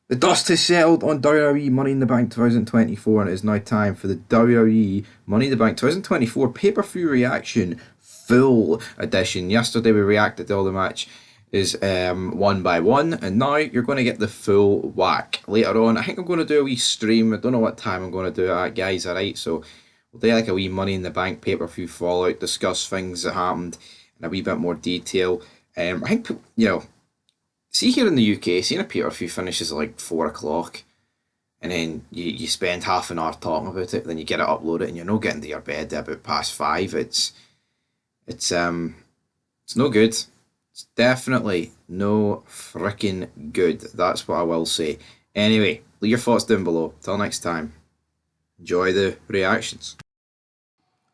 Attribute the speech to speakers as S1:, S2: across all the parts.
S1: The dust has settled on WWE Money in the Bank 2024, and it is now time for the WWE Money in the Bank 2024 pay-per-view reaction full edition. Yesterday we reacted to all the match is one by one, and now you're going to get the full whack later on. I think I'm going to do a wee stream. I don't know what time I'm going to do it at, guys. Alright, so we'll do like a wee Money in the Bank pay-per-view fallout, discuss things that happened in a wee bit more detail. I think, see here in the UK, seeing a pay-per-view finishes at like 4 o'clock, and then you spend half an hour talking about it, then you get it uploaded, and you're not getting to your bed at about past 5. It's no good. It's definitely no freaking good. That's what I will say. Anyway, leave your thoughts down below. Till next time, enjoy the reactions.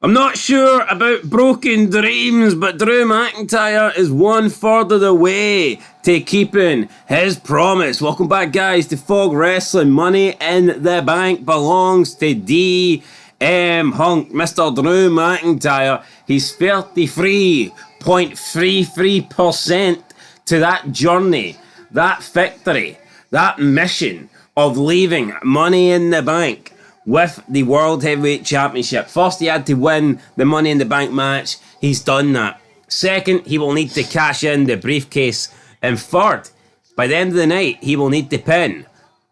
S2: I'm not sure about broken dreams, but Drew McIntyre is one further away to keeping his promise. Welcome back, guys, to Fog Wrestling. Money in the Bank belongs to DM Hunk. Mr. Drew McIntyre, he's 33.33% to that journey, that victory, that mission of leaving Money in the Bank with the World Heavyweight Championship. First, he had to win the Money in the Bank match. He's done that. Second, he will need to cash in the briefcase. And third, by the end of the night, he will need to pin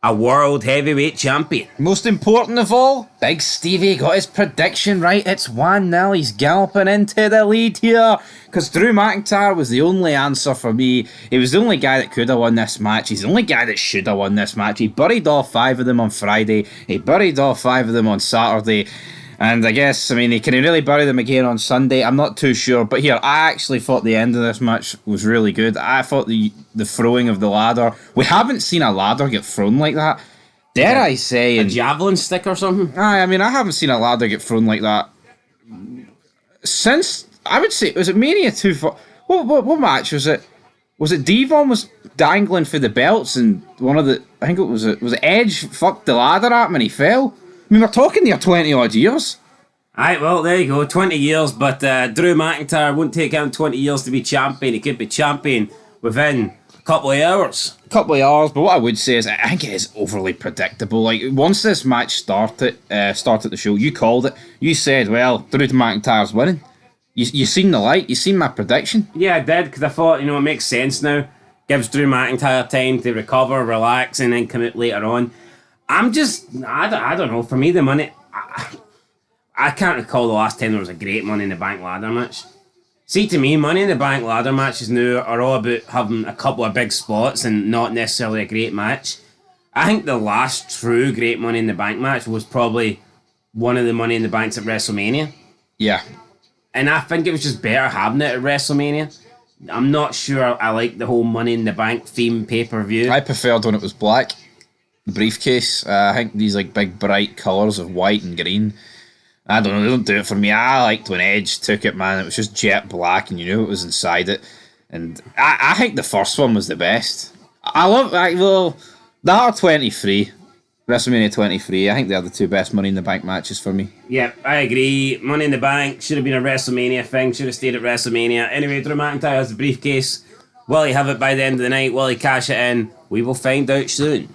S2: a World Heavyweight Champion.
S3: Most important of all, Big Stevie got his prediction right. It's 1-0. He's galloping into the lead here. Because Drew McIntyre was the only answer for me. He was the only guy that could have won this match. He's the only guy that should have won this match. He buried all 5 of them on Friday. He buried all 5 of them on Saturday. And I guess, he can really bury them again on Sunday? I'm not too sure. But here, I actually thought the end of this match was really good. I thought the throwing of the ladder... We haven't seen a ladder get thrown like that. Dare I say...
S2: A javelin stick or something?
S3: I haven't seen a ladder get thrown like that since... I would say... Was it Mania 2? What match was it? Was it Devon was dangling for the belts and one of the... I think it was... Was it Edge fucked the ladder at him and he fell? We're talking there 20 odd years.
S2: Alright, well, there you go, 20 years, but Drew McIntyre won't take him 20 years to be champion. He could be champion within a couple of hours.
S3: But what I would say is, I think it is overly predictable. Like, once this match started the show, you called it. You said, well, Drew McIntyre's winning. You seen the light, you seen my prediction.
S2: Yeah, I did, because I thought, it makes sense now. Gives Drew McIntyre time to recover, relax, and then come out later on. I don't know, for me the money, I can't recall the last time there was a great Money in the Bank ladder match. See, to me, Money in the Bank ladder matches now are all about having a couple of big spots and not necessarily a great match. I think the last true great Money in the Bank match was probably one of the Money in the Banks at WrestleMania.
S3: Yeah.
S2: And I think it was just better having it at WrestleMania. I'm not sure I like the whole Money in the Bank theme pay-per-view.
S3: I preferred when it was black. The briefcase, I think these like big bright colours of white and green, I don't know, they don't do it for me. I liked when Edge took it, man. It was just jet black and you knew it was inside it. And I think the first one was the best. I love, that or 23, WrestleMania 23, I think they're the 2 best Money in the Bank matches for me.
S2: Yep, I agree. Money in the Bank should have been a WrestleMania thing, should have stayed at WrestleMania. Anyway, Drew McIntyre has the briefcase. Will he have it by the end of the night? Will he cash it in? We will find out soon.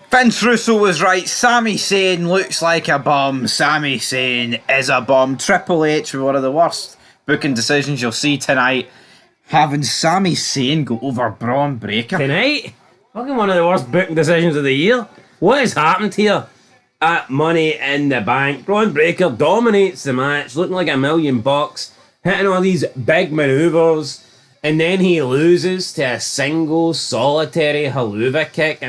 S3: Vince Russo was right. Sami Zayn looks like a bum. Sami Zayn is a bum. Triple H with one of the worst booking decisions you'll see tonight. Having Sami Zayn go over Braun Breaker.
S2: Tonight? Fucking one of the worst booking decisions of the year. What has happened here at Money in the Bank? Braun Breaker dominates the match, looking like $1 million, hitting all these big manoeuvres, and then he loses to a single solitary haluva kick.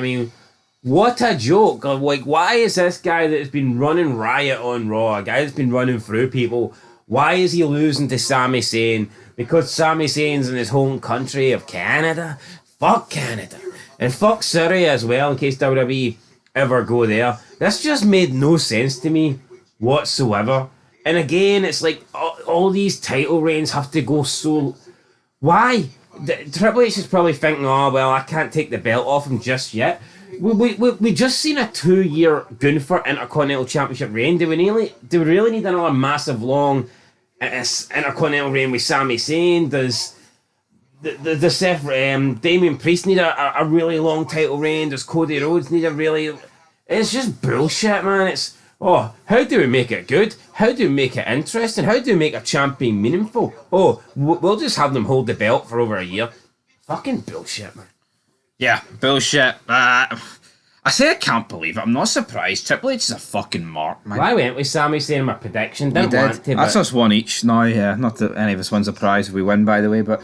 S2: What a joke. Like, why is this guy that's been running riot on Raw, a guy that's been running through people, why is he losing to Sami Zayn? Because Sami Zayn's in his home country of Canada? Fuck Canada. And fuck Syria as well, in case WWE ever go there. This just made no sense to me whatsoever. And again, it's like, all these title reigns have to go so... Why? Triple H is probably thinking, oh, well, I can't take the belt off him just yet. We just seen a 2-year Gunther Intercontinental Championship reign. Do we really need another massive long Intercontinental reign with Sami Zayn? the Seth Damian Priest need a really long title reign. Does Cody Rhodes need a really? It's just bullshit, man. It's how do we make it good? How do we make it interesting? How do we make a champion meaningful? We'll just have them hold the belt for over a year. Fucking bullshit, man.
S3: Yeah, bullshit. I say I can't believe it. I'm not surprised. Triple H is a fucking mark, man.
S2: Why went with Sami saying my prediction? Didn't want to,
S3: That's us one each now, yeah. Not that any of us wins a prize if we win, by the way, but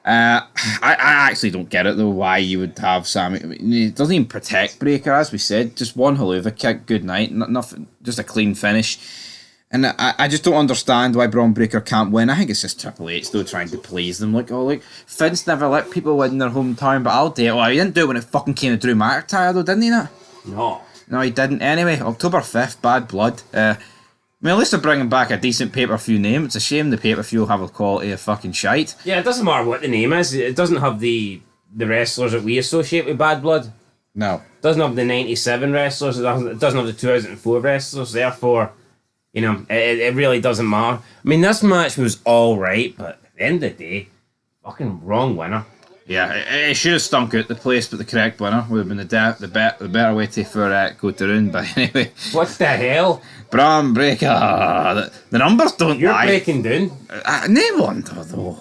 S3: I actually don't get it, though, why you would have Sami. I mean, he doesn't even protect Breaker, as we said. Just one haluva kick, good night. Nothing, just a clean finish. And I just don't understand why Braun Breaker can't win. I think it's just Triple H, though, trying to please them. Like, Vince never let people win in their hometown, but I'll do it. Well, he didn't do it when it fucking came to Drew McIntyre, though, didn't he?
S2: No,
S3: he didn't. Anyway, October 5th, Bad Blood. I mean, at least they're bringing back a decent pay-per-view name. It's a shame the pay-per-view will have a quality of fucking shite.
S2: Yeah, it doesn't matter what the name is. It doesn't have the wrestlers that we associate with Bad Blood.
S3: No.
S2: It doesn't have the 97 wrestlers. It doesn't have the 2004 wrestlers. Therefore, it really doesn't matter. I mean, this match was all right, but at the end of the day, fucking wrong winner.
S3: Yeah, it should have stunk out the place, but the correct winner would have been the better way to for Kota Rune. But anyway,
S2: what the hell?
S3: Braun Breaker. The numbers don't
S2: You're
S3: lie.
S2: breaking down.
S3: No wonder though.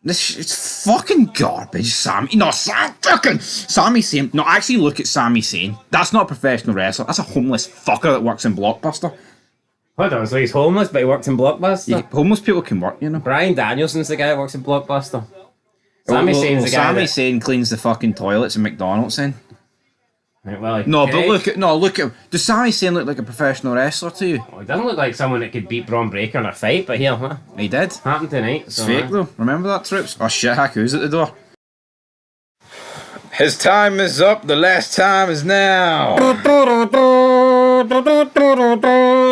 S3: It's fucking garbage, Sami. No, fucking Sami Zayn. No, actually, look at Sami Zayn. That's not a professional wrestler. That's a homeless fucker that works in Blockbuster.
S2: Hold on, so he's homeless, but he works in Blockbuster?
S3: Yeah, homeless people can work,
S2: Bryan Danielson's the guy that works in Blockbuster. Sami Zayn's the guy
S3: Zayn cleans the fucking toilets in McDonald's then.
S2: Right, well,
S3: but look at does Sami Zayn look like a professional wrestler to you?
S2: Well, he doesn't look like someone that could beat Braun Breaker in a fight, but here, huh?
S3: He did.
S2: Happened tonight.
S3: It's fake though. Remember that, Troops? Oh shit, Haku's at the door. His time is up. The last time is now.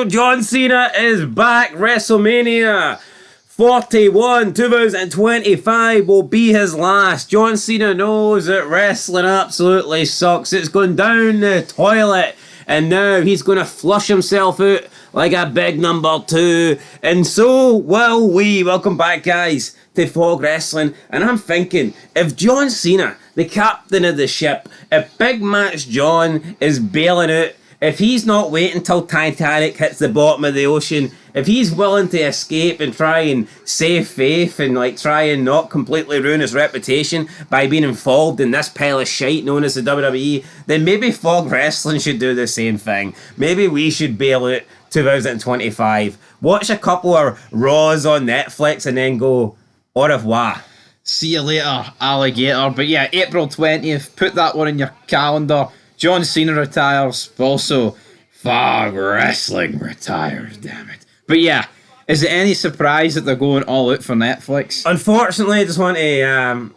S2: John Cena is back. WrestleMania 41 2025 will be his last. John Cena knows that wrestling absolutely sucks. It's going down the toilet. And now he's going to flush himself out like a big number 2. And so will we. Welcome back, guys, to Fog Wrestling. And I'm thinking, if John Cena, the captain of the ship, if Big Match John is bailing out, if he's not waiting till Titanic hits the bottom of the ocean, if he's willing to escape and try and save faith and try and not completely ruin his reputation by being involved in this pile of shite known as the WWE, then maybe Fog Wrestling should do the same thing. Maybe we should bail out 2025, watch a couple of Raws on Netflix and then go au revoir.
S3: See you later, alligator. But yeah, April 20th, put that one in your calendar. John Cena retires. Also, Fog Wrestling retires, damn it. But yeah, is it any surprise that they're going all out for Netflix?
S2: Unfortunately, I just want to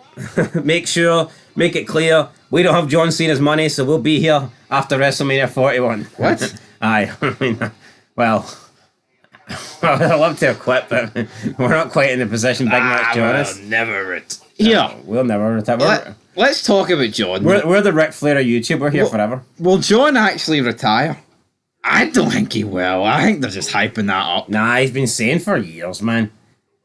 S2: make it clear, we don't have John Cena's money, so we'll be here after WrestleMania 41.
S3: What?
S2: Aye, I mean, well, I'd love to have quit, but we're not quite in the position Big Match John is.
S3: We'll
S2: never retire.
S3: Let's talk about John.
S2: We're the Ric Flair of YouTube. We're here forever.
S3: Will John actually retire? I don't think he will. I think they're just hyping that up.
S2: Nah, he's been saying for years, man.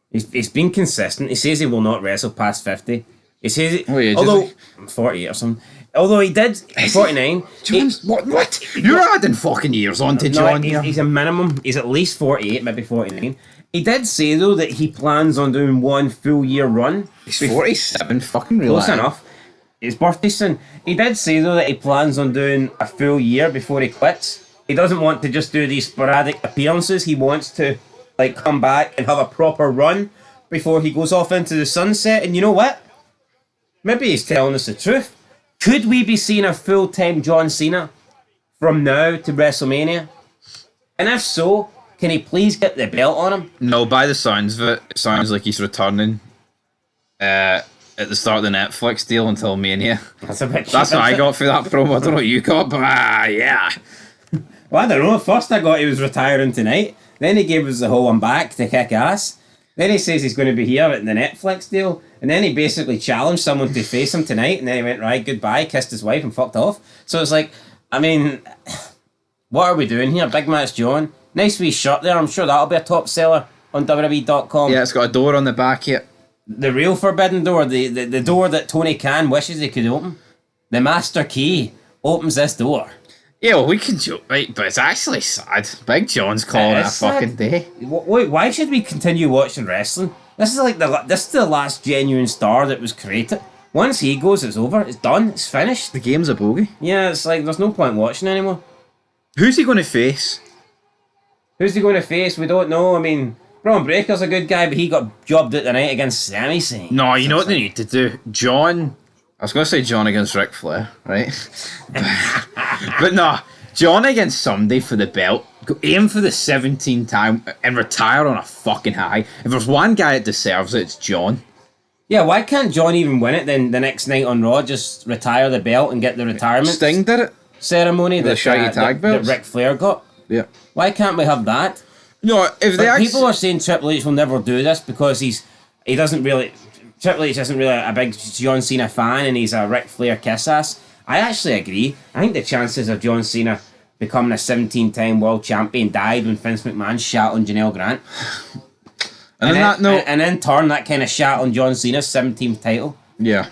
S2: He's been consistent. He says he will not wrestle past 50. He says although 48 or something. Although he did 49.
S3: What? You're adding fucking years on to John.
S2: He's a minimum. He's at least 48, maybe 49. He did say though that he plans on doing one full year run.
S3: He's 47. Fucking real.
S2: Close enough. His birthday soon. He did say though that he plans on doing a full year before he quits. He doesn't want to just do these sporadic appearances. He wants to come back and have a proper run before he goes off into the sunset. And you know what? Maybe he's telling us the truth. Could we be seeing a full-time John Cena from now to WrestleMania? And if so, can he please get the belt on him?
S3: No, by the sounds of it, it sounds like he's returning at the start of the Netflix deal until Mania.
S2: That's a bit cheap,
S3: That's what I got for that promo. I don't know what you got, but yeah.
S2: Well, I don't know. First I got he was retiring tonight. Then he gave us the whole I'm back to kick ass. Then he says he's going to be here at the Netflix deal. And then he basically challenged someone to face him tonight. And then he went, right, goodbye, kissed his wife and fucked off. So it's like, I mean, what are we doing here? Big Match John. Nice wee shirt there. I'm sure that'll be a top seller on WWE.com.
S3: Yeah, it's got a door on the back here.
S2: The real forbidden door, the door that Tony Khan wishes he could open. The master key opens this door.
S3: Yeah, well, we can joke, right? But it's actually sad. Big John's calling it a fucking day.
S2: Wait, why should we continue watching wrestling? This is like this is the last genuine star that was created. Once he goes, it's over. It's done. It's finished.
S3: The game's a bogey.
S2: Yeah, it's like there's no point watching anymore.
S3: Who's he going to face?
S2: Who's he going to face? We don't know. I mean, Braun Breaker's a good guy, but he got jobbed out tonight against Sami Zayn.
S3: No, you know what they need to do? John... I was going to say John against Ric Flair, right? But no, John against somebody for the belt. Go aim for the 17th time and retire on a fucking high. If there's one guy that deserves it, it's John.
S2: Yeah, why can't John even win it then the next night on Raw? Just retire the belt and get the retirement
S3: Sting did it.
S2: ceremony
S3: The shaggy tag belts.
S2: that Ric Flair got.
S3: Yeah.
S2: Why can't we have that?
S3: No, if they
S2: But people are saying Triple H will never do this because he doesn't really... Triple H isn't really a big John Cena fan and he's a Ric Flair kiss ass. I actually agree. I think the chances of John Cena becoming a 17-time world champion died when Vince McMahon shat on Janelle Grant. And in turn, that kind of shat on John Cena's 17th title.
S3: Yeah.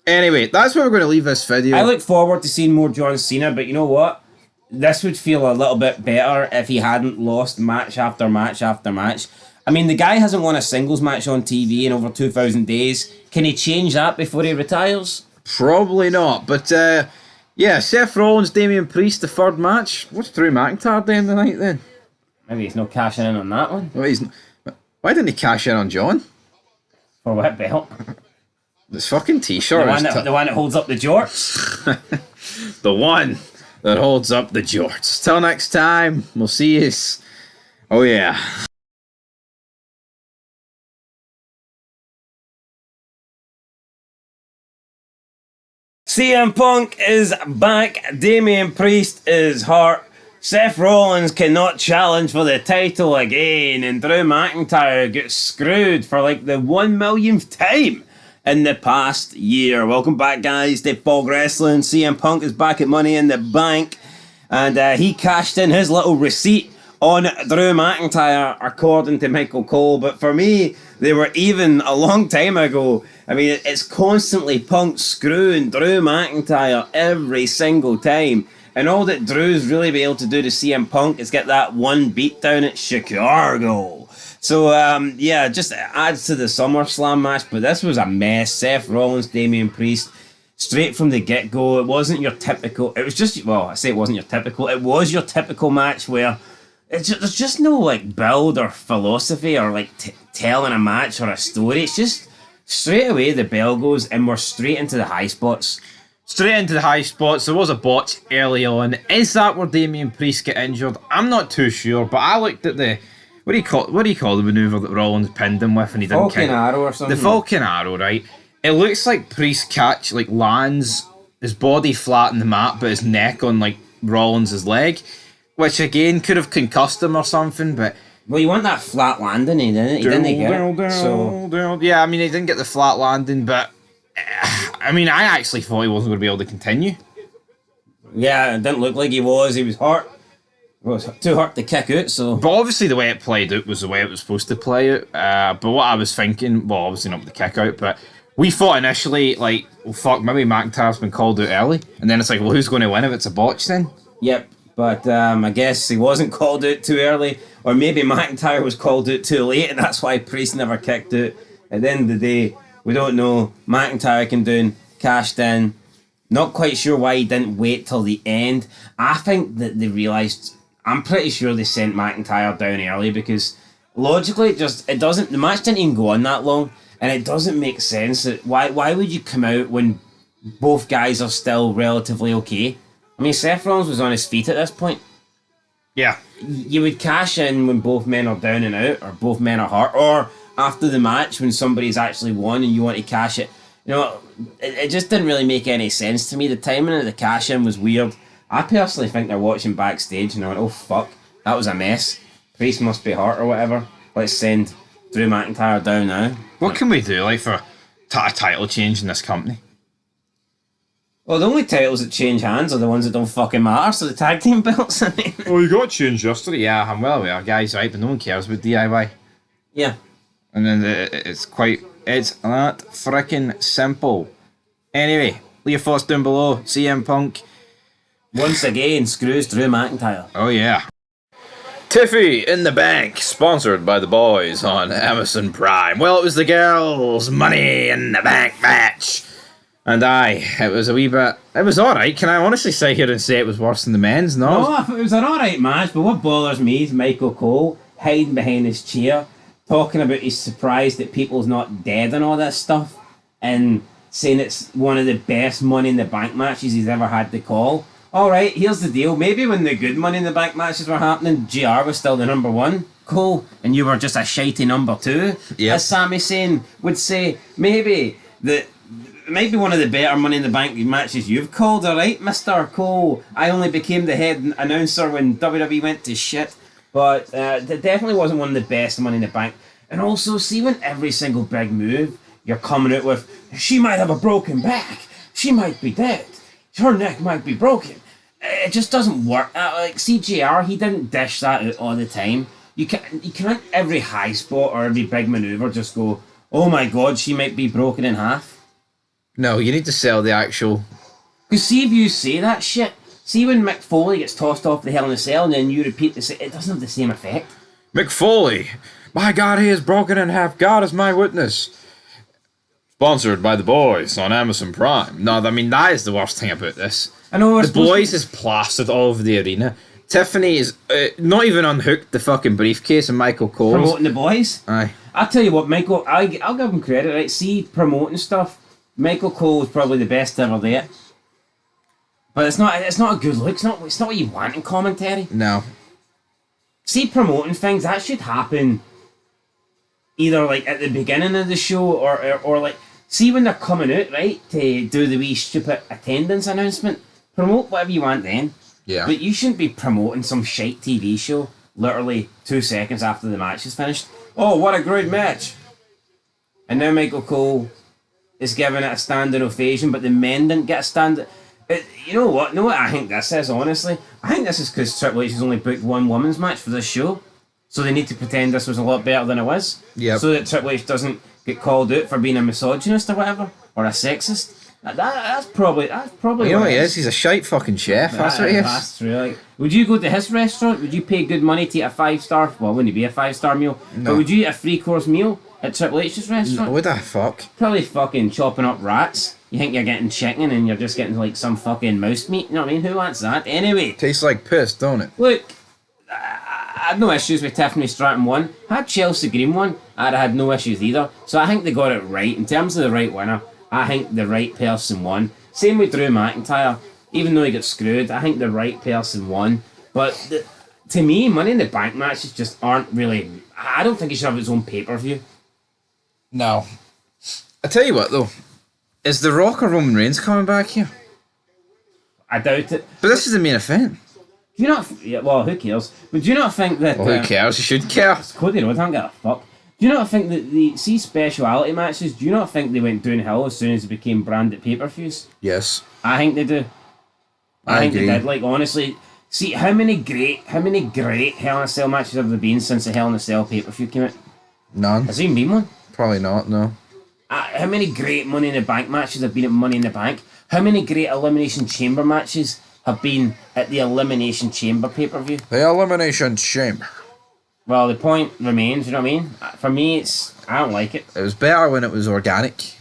S3: Anyway, that's where we're going to leave this video.
S2: I look forward to seeing more John Cena, but you know what? This would feel a little bit better if he hadn't lost match after match after match. I mean, the guy hasn't won a singles match on TV in over 2,000 days. Can he change that before he retires?
S3: Probably not, but yeah, Seth Rollins, Damian Priest, the third match. What's Drew McIntyre doing tonight then?
S2: Maybe he's not cashing in on that one.
S3: Well, why didn't he cash in on John?
S2: For what belt?
S3: This fucking t-shirt.
S2: The one that holds up the jorts.
S3: The one that holds up the jorts. Till next time, we'll see you. Oh yeah.
S2: CM Punk is back. Damian Priest is hurt. Seth Rollins cannot challenge for the title again. And Drew McIntyre gets screwed for like the 1 millionth time in the past year. Welcome back, guys, to Fog Wrestling. CM Punk is back at Money in the Bank. And he cashed in his little receipt on Drew McIntyre, according to Michael Cole. But for me, they were even a long time ago. I mean, it's constantly Punk screwing Drew McIntyre every single time. And all that Drew's really been able to do to CM Punk is get that one beatdown at Chicago. So, yeah, just adds to the SummerSlam match. But this was a mess. Seth Rollins, Damian Priest, straight from the get-go. It wasn't your typical... It was just... Well, I say it wasn't your typical. It was your typical match where... there's just no, like, build or philosophy or, like, telling a match or a story. It's just... Straight away, the bell goes, and we're straight into the high spots.
S3: Straight into the high spots. There was a botch early on. Is that where Damian Priest get injured? I'm not too sure, but I looked at the... What do you call the manoeuvre that Rollins pinned him with and he didn't
S2: Falcon Arrow or something?
S3: The Falcon Arrow, right? It looks like Priest lands his body flat on the mat, but his neck on, like, Rollins' leg, which, again, could have concussed him or something, but...
S2: Well, you want that flat landing, he didn't get it. So...
S3: Yeah, I mean, he didn't get the flat landing, but... I mean, I actually thought he wasn't going to be able to continue.
S2: Yeah, it didn't look like he was. He was hurt. It was too hurt to kick out, so...
S3: But obviously the way it played out was the way it was supposed to play out. But what I was thinking... Well, obviously not with the kick out, but... We thought initially, like, well, fuck, maybe McIntyre's been called out early. And then it's like, well, who's going to win if it's a botch then?
S2: Yep, but I guess he wasn't called out too early. Or maybe McIntyre was called out too late, and that's why Priest never kicked out. At the end of the day, we don't know. McIntyre came down, cashed in. Not quite sure why he didn't wait till the end. I think that they realised... I'm pretty sure they sent McIntyre down early because logically it doesn't... The match didn't even go on that long, and it doesn't make sense. That why would you come out when both guys are still relatively okay? I mean, Seth Rollins was on his feet at this point.
S3: Yeah.
S2: You would cash in when both men are down and out, or both men are hurt, or after the match when somebody's actually won and you want to cash it. You know, it just didn't really make any sense to me. The timing of the cash in was weird. I personally think they're watching backstage and I went, oh fuck, that was a mess. Priest must be hurt or whatever. Let's send Drew McIntyre down now.
S3: What can we do, like, for a title change in this company?
S2: Well, the only titles that change hands are the ones that don't fucking matter, so the tag team belts, I mean.
S3: Oh, you got changed yesterday? Yeah, I'm well aware, guys, right, but no one cares about DIY.
S2: Yeah.
S3: And then it's quite It's that frickin' simple. Anyway, leave your thoughts down below. CM Punk.
S2: Once again, screws Drew McIntyre.
S3: Oh yeah. Tiffany in the Bank, sponsored by the boys on Amazon Prime. Well, it was the girls' Money in the Bank match. And it was a wee bit... It was alright. Can I honestly sit here and say it was worse than the men's? No.
S2: No, it was an alright match, but what bothers me is Michael Cole hiding behind his chair, talking about he's surprised that people's not dead and all that stuff, and saying it's one of the best Money in the Bank matches he's ever had to call. Alright, here's the deal. Maybe when the good Money in the Bank matches were happening, GR was still the number one, Cole, and you were just a shitey number two.
S3: Yep.
S2: As Sami Zayn would say, maybe it might be one of the better Money in the Bank matches you've called, alright, Mr. Cole. I only became the head announcer when WWE went to shit, but it definitely wasn't one of the best Money in the Bank. And also, see when every single big move you're coming out with, she might have a broken back, she might be dead, her neck might be broken. It just doesn't work. Like CJR, he didn't dish that out all the time. You can't every high spot or every big maneuver just go, oh my god, she might be broken in half.
S3: No, you need to sell the actual...
S2: Because see if you say that shit, see when Mick Foley gets tossed off the Hell in a Cell and then you repeat the same, it doesn't have the same effect.
S3: Mick Foley, my God, he is broken in half. God is my witness. Sponsored by the boys on Amazon Prime. No, I mean, that is the worst thing about this.
S2: I know
S3: the boys is plastered all over the arena. Tiffany is not even unhooked the fucking briefcase and Michael Cole.
S2: Promoting the boys?
S3: Aye.
S2: I'll tell you what, Michael, I'll give him credit, right? See, promoting stuff, Michael Cole is probably the best ever there. But it's not a good look. It's not what you want in commentary.
S3: No.
S2: See, promoting things, that should happen either like at the beginning of the show or like, see when they're coming out, right, to do the wee stupid attendance announcement, promote whatever you want then.
S3: Yeah.
S2: But you shouldn't be promoting some shite TV show literally 2 seconds after the match is finished. Oh, what a great match. And now Michael Cole is giving it a standing ovation, but the men didn't get a stand. You know what? You know what I think this is, honestly? I think this is because Triple H has only booked one women's match for this show. So they need to pretend this was a lot better than it was.
S3: Yep.
S2: So that Triple H doesn't get called out for being a misogynist or whatever, or a sexist. That's probably.
S3: You know what he is? He's a shite fucking chef. That's what he is.
S2: That's true. Like, would you go to his restaurant? Would you pay good money to eat a 5-star? Well, wouldn't it be a 5-star meal?
S3: No.
S2: But would you eat a 3-course meal at Triple H's restaurant?
S3: What the fuck?
S2: Probably fucking chopping up rats. You think you're getting chicken and you're just getting like some fucking mouse meat? You know what I mean? Who wants that? Anyway.
S3: Tastes like piss, don't it?
S2: Look, I had no issues with Tiffany Stratton won. Had Chelsea Green won, I'd have had no issues either. So I think they got it right. In terms of the right winner, I think the right person won. Same with Drew McIntyre. Even though he got screwed, I think the right person won. But to me, Money in the Bank matches just aren't really... I don't think it should have its own pay-per-view.
S3: No. I tell you what though, is The Rock or Roman Reigns coming back here?
S2: I doubt it.
S3: But this is the main event.
S2: Do you not... Yeah, well, who cares? But do you not think that...
S3: Well, who cares? You should care.
S2: It's Cody Rhodes, I don't give a fuck. Do you not think that the speciality matches, do you not think they went downhill as soon as they became branded pay-per-views?
S3: Yes.
S2: I think they do. I think
S3: agree.
S2: they did. Like, honestly, see, how many great Hell in a Cell matches have there been since the Hell in a Cell pay-per-view came out?
S3: None.
S2: Has there even been one?
S3: Probably not, no.
S2: How many great Money in the Bank matches have been at Money in the Bank? How many great Elimination Chamber matches have been at the Elimination Chamber pay-per-view?
S3: The Elimination Chamber.
S2: Well, the point remains, you know what I mean? For me, I don't like it.
S3: It was better when it was organic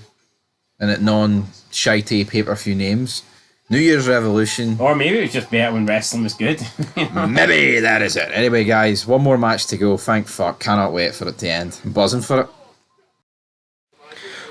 S3: and at non-shitey pay-per-view names. New Year's Revolution.
S2: Or maybe it was just better when wrestling was good.
S3: Maybe that is it. Anyway, guys, one more match to go. Thank fuck. Cannot wait for it to end. I'm buzzing for it.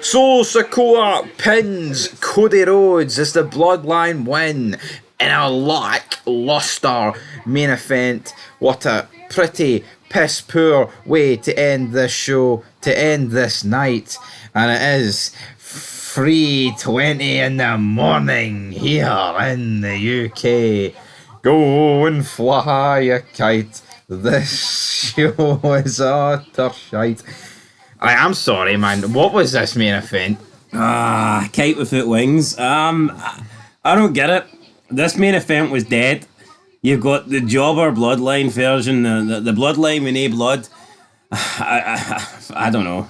S3: So Sikoa pins Cody Rhodes as the Bloodline win in a lackluster main event. What a pretty piss poor way to end this show, to end this night. And it is 3:20 in the morning here in the UK. Go and fly a kite. This show is utter shite. I am sorry, man. What was this main event?
S2: Kite without wings. I don't get it. This main event was dead. You've got the Jobber Bloodline version, the Bloodline with no blood. I don't know.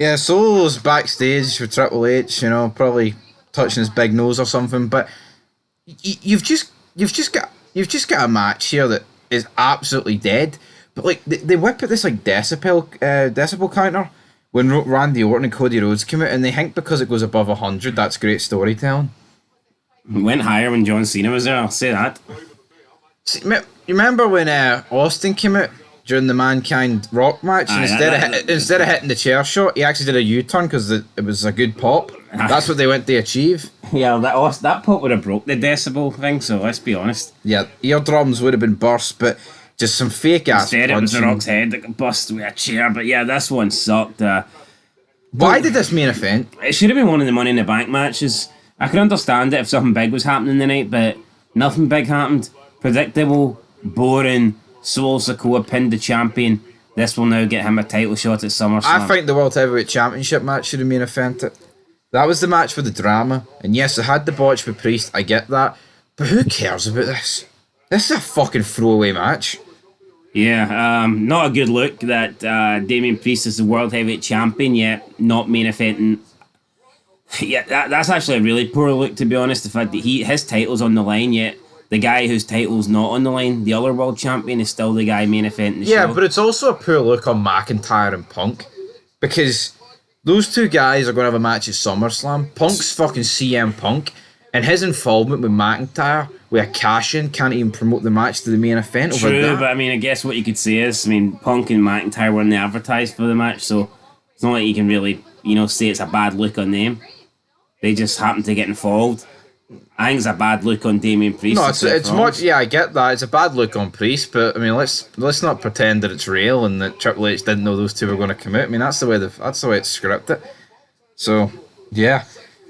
S3: Yeah, Solo's backstage with Triple H, probably touching his big nose or something. But you've just got a match here that is absolutely dead. But like they whip at this like decibel counter when Randy Orton and Cody Rhodes come out, and they think because it goes above 100, that's great storytelling.
S2: It went higher when John Cena was there. I'll say that.
S3: See, you remember when Austin came out during the Mankind Rock match, and instead of hitting the chair shot, he actually did a U-turn because it was a good pop. That's what they went to achieve.
S2: Yeah, that pop would have broke the decibel thing. So let's be honest.
S3: Yeah, eardrums would have been burst, but just some fake ass.
S2: Instead, it was The Rock's head that got busted with a chair. But yeah, this one sucked.
S3: Why did this main event?
S2: It should have been one of the Money in the Bank matches. I could understand it if something big was happening tonight, but nothing big happened. Predictable, boring. Solo Sikoa pinned the champion. This will now get him a title shot at SummerSlam.
S3: I think the World Heavyweight Championship match should have main evented. That was the match for the drama. And yes, it had the botch with Priest, I get that. But who cares about this? This is a fucking throwaway match.
S2: Yeah, not a good look that Damian Priest is the World Heavyweight Champion, yet not main eventing. Yeah, that's actually a really poor look, to be honest. The fact that his title's on the line, yet the guy whose title's not on the line, the other world champion, is still the guy main eventing the show.
S3: Yeah, but it's also a poor look on McIntyre and Punk. Because those two guys are going to have a match at SummerSlam. Punk's fucking CM Punk. And his involvement with McIntyre, with a cash-in, can't even promote the match to the main event over that.
S2: True, but I mean, I guess what you could say is, Punk and McIntyre weren't advertised for the match, so it's not like you can really, say it's a bad look on them. They just happen to get involved. I think it's a bad look on Damian Priest.
S3: No, it's much. Yeah, I get that. It's a bad look on Priest, but let's not pretend that it's real and that Triple H didn't know those two were going to come out. That's the way it's scripted. So yeah,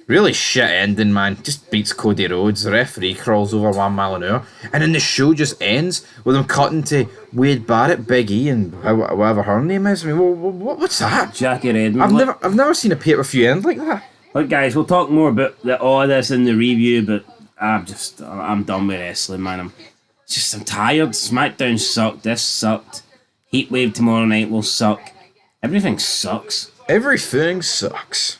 S3: really shit ending, man. Just beats Cody Rhodes. The referee crawls over 1 mile an hour, and then the show just ends with them cutting to Wade Barrett, Big E, and whatever her name is. What's that?
S2: Jackie Redmond.
S3: I've never seen a pay-per-view end like that.
S2: Look, guys, we'll talk more about all of this in the review, but I'm done with wrestling, man. I'm tired. SmackDown sucked. This sucked. Heatwave tomorrow night will suck. Everything sucks.
S3: Everything sucks.